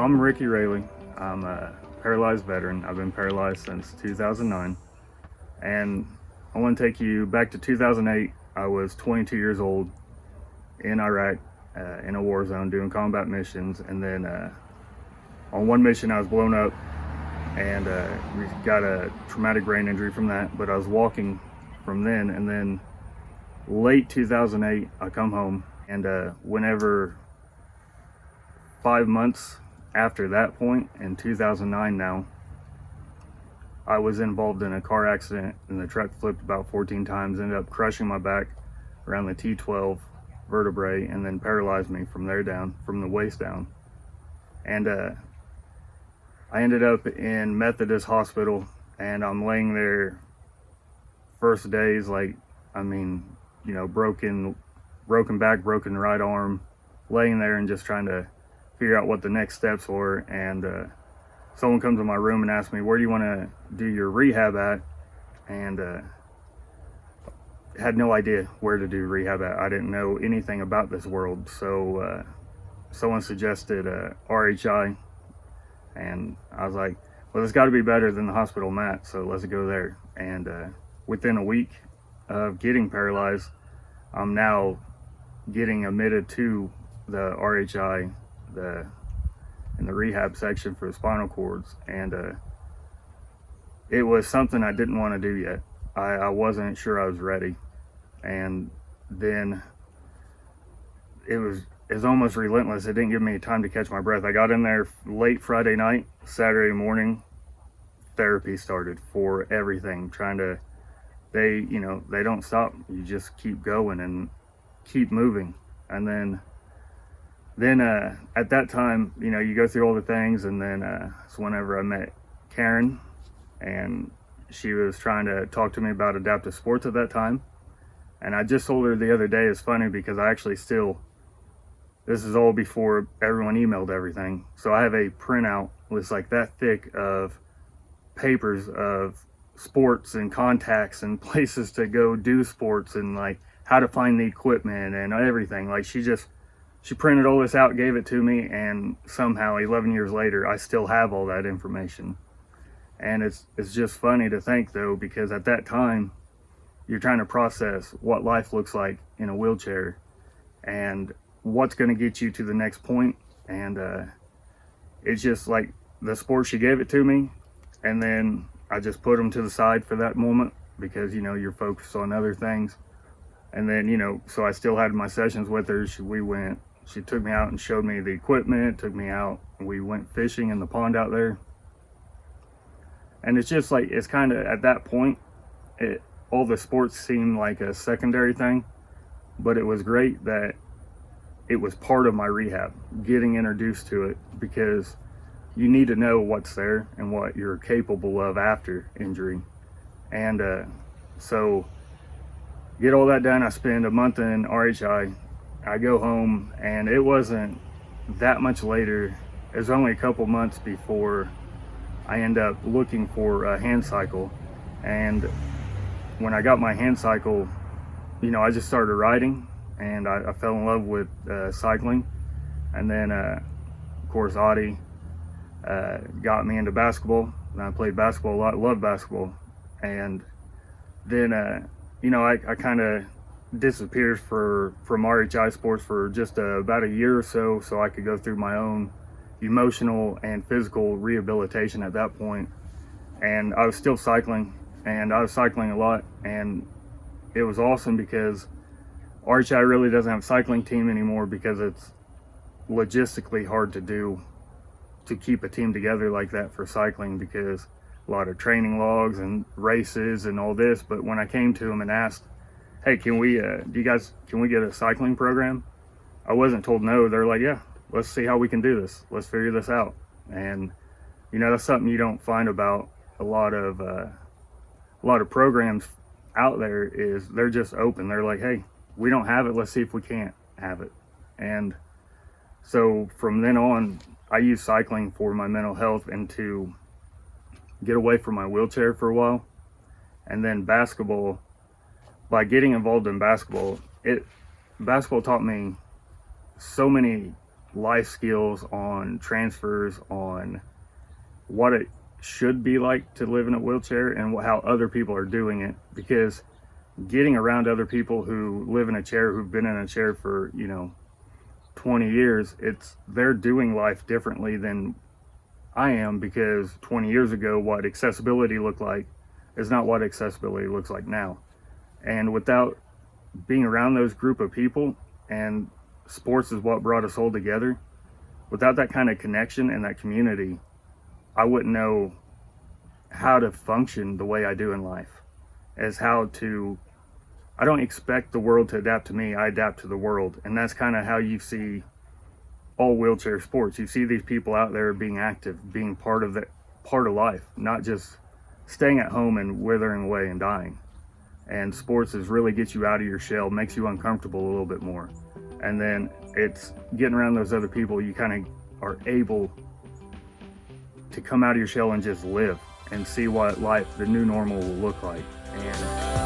I'm Ricky Raley. I'm a paralyzed veteran. I've been paralyzed since 2009. And I want to take you back to 2008. I was 22 years old in Iraq, in a war zone doing combat missions. And then on one mission I was blown up and we got a traumatic brain injury from that. But I was walking from then, and then late 2008 I come home, and whenever 5 months after that point, in 2009 now, I was involved in a car accident, and the truck flipped about 14 times, ended up crushing my back around the T12 vertebrae, and then paralyzed me from there down, from the waist down. And I ended up in Methodist Hospital, and I'm laying there first days, like, I mean, you know, broken back, broken right arm, laying there and just trying to figure out what the next steps were. And someone comes in my room and asks me, where do you want to do your rehab at? And had no idea where to do rehab at. I didn't know anything about this world. So someone suggested RHI, and I was like, well, it's got to be better than the hospital mat, so let's go there. And within a week of getting paralyzed, I'm now getting admitted to the RHI, in the rehab section for the spinal cords. And it was something I didn't want to do yet. I wasn't sure I was ready. And then it was almost relentless. It didn't give me time to catch my breath. I got in there late Friday night. Saturday morning, therapy started for everything. They don't stop. You just keep going and keep moving. And then at that time, you know, you go through all the things, and then it's whenever I met Karen, and she was trying to talk to me about adaptive sports at that time. And I just told her the other day, it's funny because I actually still, this is all before everyone emailed everything, so I have a printout that's like that thick of papers of sports and contacts and places to go do sports, and like how to find the equipment and everything. Like she printed all this out, gave it to me, and somehow 11 years later I still have all that information. And it's just funny to think, though, because at that time you're trying to process what life looks like in a wheelchair and what's going to get you to the next point. And it's just like the sport, she gave it to me, and then I just put them to the side for that moment because, you know, you're focused on other things. And then, you know, so I still had my sessions with her. She took me out and showed me the equipment, took me out, and we went fishing in the pond out there. And it's just like, it's kind of at that point, all the sports seemed like a secondary thing, but it was great that it was part of my rehab, getting introduced to it, because you need to know what's there and what you're capable of after injury. And so get all that done. I spend a month in RHI. I go home, and it wasn't that much later. It was only a couple months before I end up looking for a hand cycle. And when I got my hand cycle, you know, I just started riding, and I fell in love with cycling. And then, of course, Audie got me into basketball, and I played basketball a lot, loved basketball. And then, you know, I kind of disappeared from RHI Sports for just about a year or so I could go through my own emotional and physical rehabilitation at that point. And I was still cycling, and I was cycling a lot, and it was awesome because RHI really doesn't have a cycling team anymore because it's logistically hard to do, to keep a team together like that for cycling, because a lot of training logs and races and all this. But when I came to them and asked, hey, can we get a cycling program? I wasn't told no. They're like, yeah, let's see how we can do this. Let's figure this out. And, you know, that's something you don't find about a lot of programs out there, is they're just open. They're like, hey, we don't have it. Let's see if we can't have it. And so from then on, I used cycling for my mental health and to get away from my wheelchair for a while. And then basketball, by getting involved in basketball taught me so many life skills, on transfers, on what it should be like to live in a wheelchair and how other people are doing it. Because getting around other people who live in a chair, who've been in a chair for 20 years, they're doing life differently than I am, because 20 years ago what accessibility looked like is not what accessibility looks like now. And without being around those group of people, and sports is what brought us all together, without that kind of connection and that community, I wouldn't know how to function the way I do in life. I don't expect the world to adapt to me, I adapt to the world. And that's kind of how you see all wheelchair sports. You see these people out there being active, being part of life, not just staying at home and withering away and dying. And sports really gets you out of your shell, makes you uncomfortable a little bit more. And then it's getting around those other people, you kind of are able to come out of your shell and just live and see what life, the new normal, will look like. And